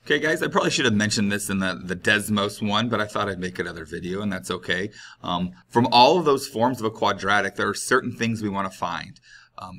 Okay, guys, I probably should have mentioned this in the Desmos one, but I thought I'd make another video, and that's okay. From all of those forms of a quadratic, there are certain things we want to find.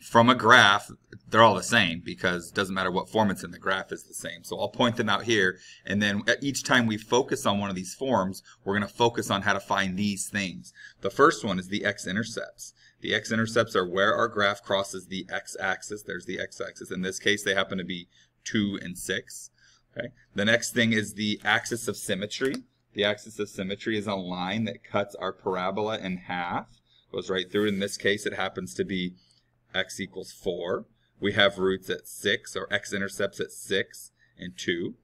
From a graph, they're all the same because it doesn't matter what form it's in, the graph is the same. So I'll point them out here, and then each time we focus on one of these forms, we're going to focus on how to find these things. The first one is the x-intercepts. The x-intercepts are where our graph crosses the x-axis. There's the x-axis. In this case, they happen to be 2 and 6. Okay. The next thing is the axis of symmetry. The axis of symmetry is a line that cuts our parabola in half. Goes right through. In this case, it happens to be x equals 4. We have roots at 6, or x-intercepts at 6 and 2.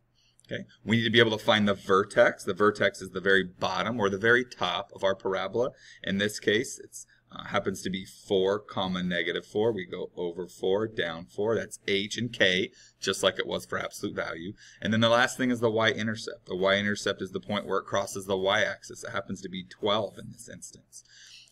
Okay. We need to be able to find the vertex. The vertex is the very bottom or the very top of our parabola. In this case, it's happens to be 4 comma negative 4. We go over 4, down 4. That's h and k, just like it was for absolute value. And then the last thing is the y-intercept. The y-intercept is the point where it crosses the y-axis. It happens to be 12 in this instance.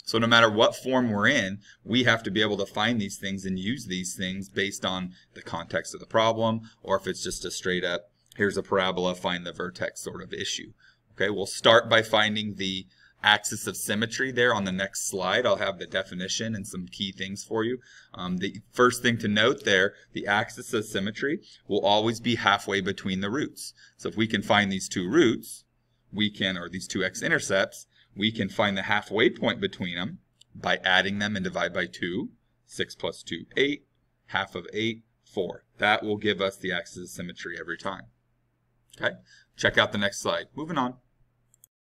So no matter what form we're in, we have to be able to find these things and use these things based on the context of the problem, or if it's just a straight up, here's a parabola, find the vertex sort of issue. Okay, we'll start by finding the axis of symmetry there on the next slide. I'll have the definition and some key things for you. The first thing to note there, the axis of symmetry will always be halfway between the roots. So if we can find these two roots, we can, or these two x-intercepts, we can find the halfway point between them by adding them and divide by 2. 6 plus 2, 8. Half of 8, 4. That will give us the axis of symmetry every time. Okay, check out the next slide. Moving on.